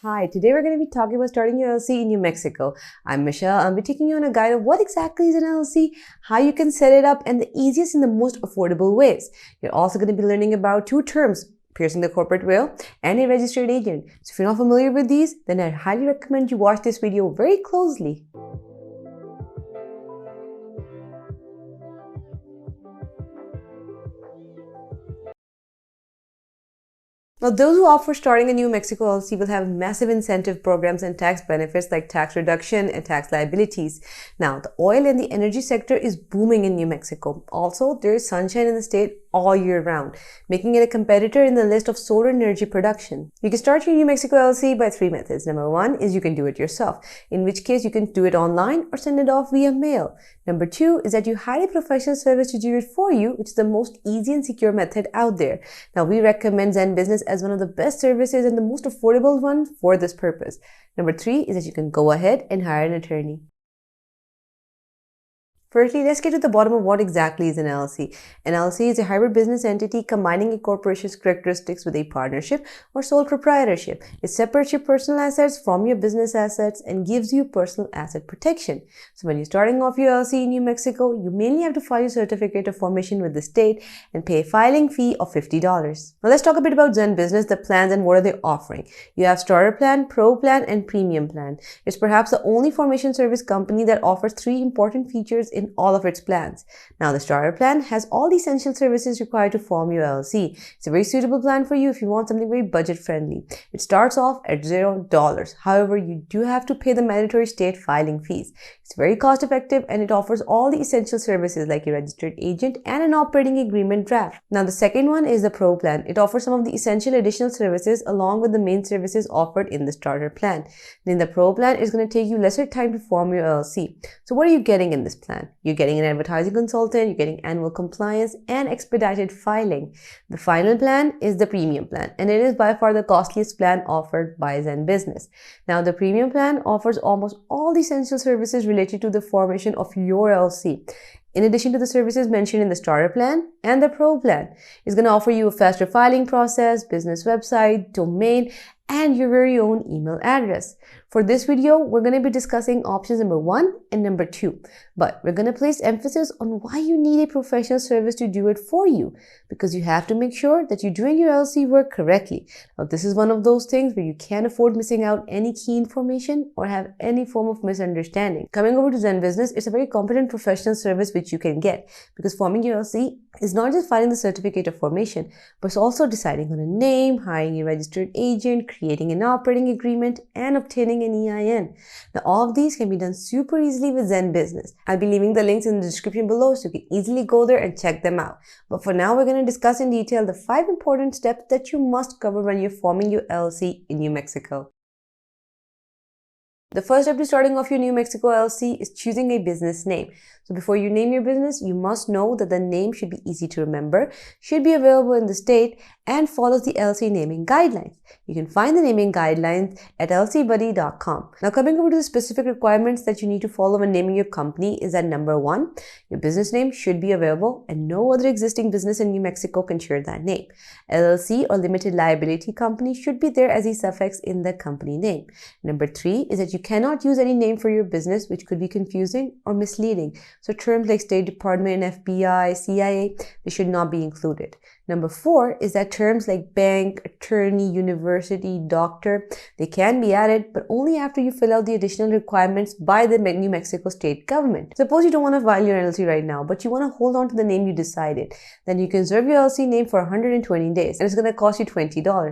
Hi, today we're going to be talking about starting your LLC in New Mexico. I'm Michelle. I'll be taking you on a guide of what exactly is an LLC, how you can set it up, and the easiest and the most affordable ways. You're also going to be learning about two terms, piercing the corporate veil and a registered agent. So if you're not familiar with these, then I highly recommend you watch this video very closely. Now, those who opt for starting a New Mexico LLC will have massive incentive programs and tax benefits like tax reduction and tax liabilities. Now, the oil and the energy sector is booming in New Mexico. Also, there is sunshine in the state all year round, making it a competitor in the list of solar energy production. You can start your New Mexico LLC by three methods. Number one is you can do it yourself, in which case you can do it online or send it off via mail. Number two is that you hire a professional service to do it for you, which is the most easy and secure method out there. Now, we recommend ZenBusiness as one of the best services and the most affordable one for this purpose. Number three is that you can go ahead and hire an attorney. Firstly, let's get to the bottom of what exactly is an LLC. An LLC is a hybrid business entity combining a corporation's characteristics with a partnership or sole proprietorship. It separates your personal assets from your business assets and gives you personal asset protection. So when you're starting off your LLC in New Mexico, you mainly have to file your certificate of formation with the state and pay a filing fee of $50. Now let's talk a bit about ZenBusiness, the plans and what are they offering. You have Starter Plan, Pro Plan, and Premium Plan. It's perhaps the only formation service company that offers three important features in all of its plans. Now, the Starter Plan has all the essential services required to form your LLC. It's a very suitable plan for you if you want something very budget friendly. It starts off at $0. However, you do have to pay the mandatory state filing fees. It's very cost effective and it offers all the essential services like a registered agent and an operating agreement draft. Now, the second one is the Pro Plan. It offers some of the essential additional services along with the main services offered in the Starter Plan. Then the Pro Plan is going to take you lesser time to form your LLC. So what are you getting in this plan? You're getting an advertising consultant, you're getting annual compliance, and expedited filing. The final plan is the Premium Plan, and it is by far the costliest plan offered by ZenBusiness. Now, the Premium Plan offers almost all the essential services related to the formation of your LLC. In addition to the services mentioned in the Starter Plan and the Pro Plan, it's going to offer you a faster filing process, business website, domain, and your very own email address. For this video, we're going to be discussing options number 1 and number 2, but we're going to place emphasis on why you need a professional service to do it for you, because you have to make sure that you're doing your LLC work correctly. Now, this is one of those things where you can't afford missing out any key information or have any form of misunderstanding. Coming over to ZenBusiness, it's a very competent professional service which you can get, because forming your LLC is not just filing the certificate of formation, but it's also deciding on a name, hiring a registered agent, creating an operating agreement, and obtaining an EIN. Now, all of these can be done super easily with ZenBusiness. I'll be leaving the links in the description below so you can easily go there and check them out. But for now, we're going to discuss in detail the 5 important steps that you must cover when you're forming your LLC in New Mexico. The first step to starting off your New Mexico LLC is choosing a business name. So before you name your business, you must know that the name should be easy to remember, should be available in the state, and follows the LLC naming guidelines. You can find the naming guidelines at lcbuddy.com. Now, coming over to the specific requirements that you need to follow when naming your company is that number 1, your business name should be available and no other existing business in New Mexico can share that name. LLC or limited liability company should be there as a suffix in the company name. Number 3 is that you cannot use any name for your business which could be confusing or misleading. So terms like State Department, FBI, CIA, they should not be included. Number 4 is that terms like bank, attorney, university, doctor, they can be added, but only after you fill out the additional requirements by the New Mexico state government. Suppose you don't want to file your LLC right now, but you want to hold on to the name you decided. Then you can reserve your LLC name for 120 days, and it's going to cost you $20.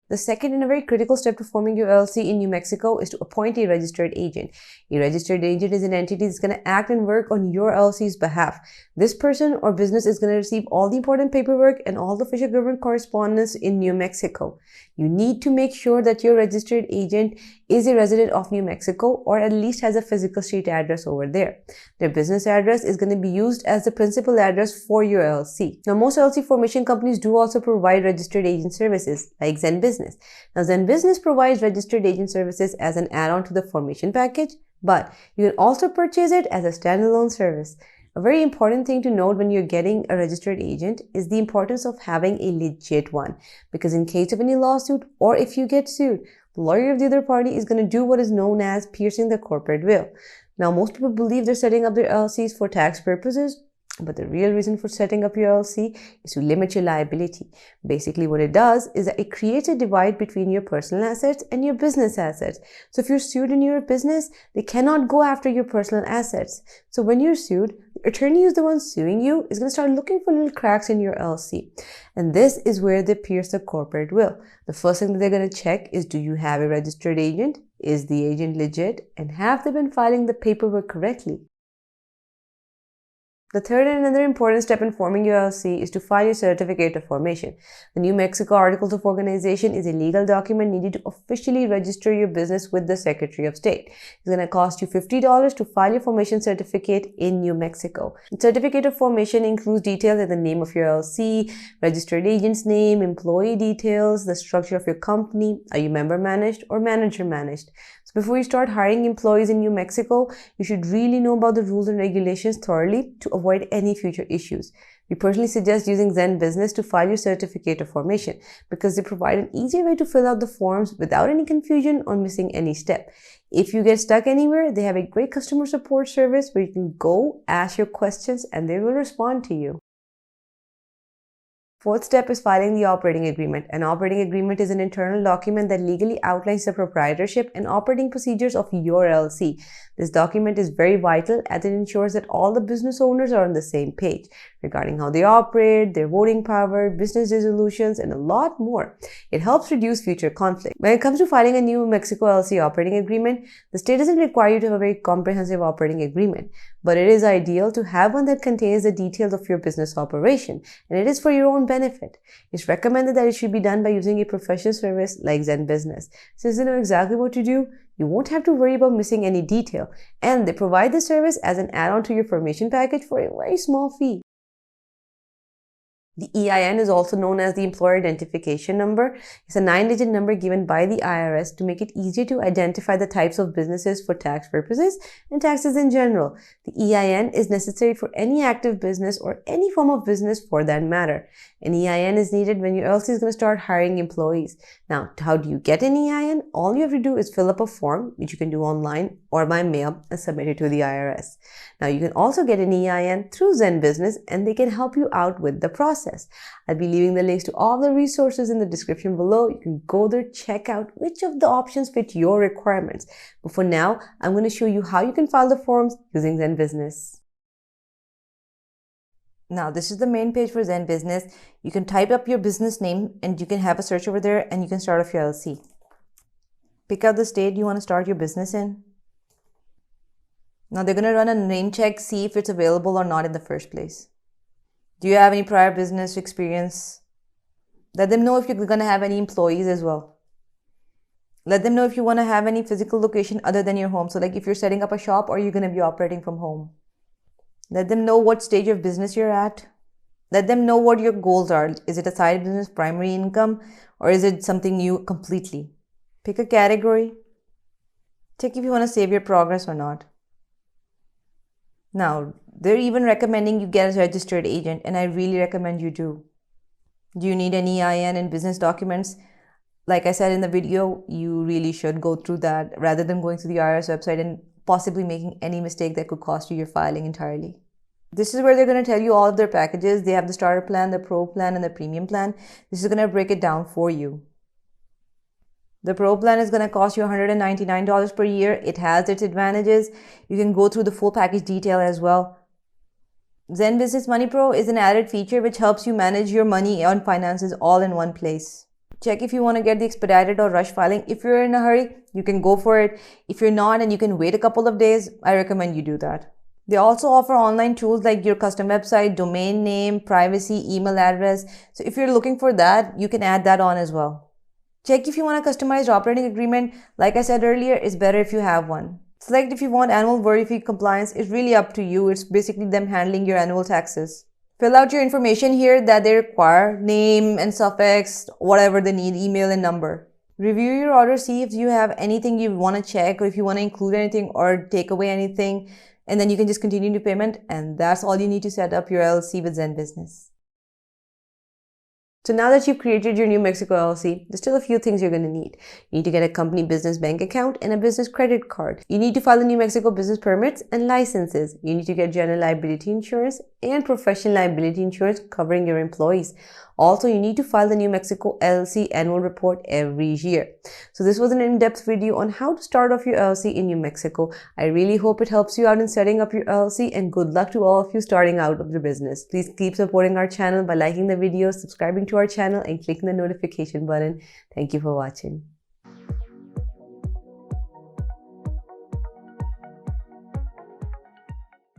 The second and a very critical step to forming your LLC in New Mexico is to appoint a registered agent. A registered agent is an entity that's going to act and work on your LLC's behalf. This person or business is going to receive all the important paperwork and all the official government correspondence in New Mexico. You need to make sure that your registered agent is a resident of New Mexico or at least has a physical street address over there. Their business address is going to be used as the principal address for your LLC. Now, most LLC formation companies do also provide registered agent services like ZenBusiness. Now, ZenBusiness provides registered agent services as an add-on to the formation package, but you can also purchase it as a standalone service. A very important thing to note when you're getting a registered agent is the importance of having a legit one, because in case of any lawsuit or if you get sued, the lawyer of the other party is going to do what is known as piercing the corporate veil. Now, most people believe they're setting up their LLCs for tax purposes, but the real reason for setting up your LLC is to limit your liability. Basically, what it does is that it creates a divide between your personal assets and your business assets. So if you're sued in your business, they cannot go after your personal assets. So when you're sued, the attorney who's the one suing you is going to start looking for little cracks in your LLC. And this is where they pierce the corporate veil. The first thing that they're going to check is, do you have a registered agent? Is the agent legit? And have they been filing the paperwork correctly? The third and another important step in forming your LLC is to file your certificate of formation. The New Mexico Articles of Organization is a legal document needed to officially register your business with the Secretary of State. It's going to cost you $50 to file your formation certificate in New Mexico. The certificate of formation includes details like the name of your LLC, registered agent's name, employee details, the structure of your company. Are you member managed or manager managed? So before you start hiring employees in New Mexico, you should really know about the rules and regulations thoroughly to avoid any future issues. We personally suggest using ZenBusiness to file your certificate of formation because they provide an easier way to fill out the forms without any confusion or missing any step. If you get stuck anywhere, they have a great customer support service where you can go, ask your questions, and they will respond to you. Fourth step is filing the operating agreement. An operating agreement is an internal document that legally outlines the proprietorship and operating procedures of your LLC. This document is very vital as it ensures that all the business owners are on the same page regarding how they operate, their voting power, business resolutions, and a lot more. It helps reduce future conflict. When it comes to filing a New Mexico LLC operating agreement, the state doesn't require you to have a very comprehensive operating agreement, but it is ideal to have one that contains the details of your business operation, and it is for your own benefit. It's recommended that it should be done by using a professional service like ZenBusiness. Since they know exactly what to do, you won't have to worry about missing any detail, and they provide the service as an add-on to your formation package for a very small fee. The EIN is also known as the Employer Identification Number. It's a 9-digit number given by the IRS to make it easier to identify the types of businesses for tax purposes and taxes in general. The EIN is necessary for any active business or any form of business for that matter. An EIN is needed when your LLC is going to start hiring employees. Now, how do you get an EIN? All you have to do is fill up a form, which you can do online or by mail, and submit it to the IRS. Now, you can also get an EIN through ZenBusiness, and they can help you out with the process. I'll be leaving the links to all the resources in the description below. You can go there, check out which of the options fit your requirements. But for now, I'm going to show you how you can file the forms using ZenBusiness. Now, this is the main page for ZenBusiness. You can type up your business name and you can have a search over there and you can start off your LLC. Pick out the state you want to start your business in. Now, they're going to run a name check, see if it's available or not in the first place. Do you have any prior business experience? Let them know if you're going to have any employees as well. Let them know if you want to have any physical location other than your home. So like if you're setting up a shop or you're going to be operating from home. Let them know what stage of business you're at. Let them know what your goals are. Is it a side business, primary income, or is it something new completely? Pick a category. Check if you want to save your progress or not. Now, they're even recommending you get a registered agent, and I really recommend you do. Do you need an EIN and business documents? Like I said in the video, you really should go through that rather than going to the IRS website and possibly making any mistake that could cost you your filing entirely. This is where they're going to tell you all of their packages. They have the starter plan, the pro plan, and the premium plan. This is going to break it down for you. The pro plan is going to cost you $199 per year. It has its advantages. You can go through the full package detail as well. ZenBusiness Money Pro is an added feature which helps you manage your money and finances all in one place. Check if you want to get the expedited or rush filing. If you're in a hurry, you can go for it. If you're not and you can wait a couple of days, I recommend you do that. They also offer online tools like your custom website, domain name, privacy, email address. So if you're looking for that, you can add that on as well. Check if you want a customized operating agreement. Like I said earlier, it's better if you have one. Select if you want annual verified compliance. It's really up to you. It's basically them handling your annual taxes. Fill out your information here that they require, name and suffix, whatever they need, email and number. Review your order, see if you have anything you want to check or if you want to include anything or take away anything. And then you can just continue to payment, and that's all you need to set up your LLC with ZenBusiness. So now that you've created your new Mexico LLC, there's still a few things you're going to need. You need to get a company business bank account and a business credit card. You need to file the New Mexico business permits and licenses. You need to get general liability insurance and professional liability insurance covering your employees. Also, you need to file the New Mexico LLC annual report every year. So this was an in-depth video on how to start off your LLC in New Mexico. I really hope it helps you out in setting up your LLC, and good luck to all of you starting out of your business. Please keep supporting our channel by liking the video, subscribing to our channel, and clicking the notification button. Thank you for watching.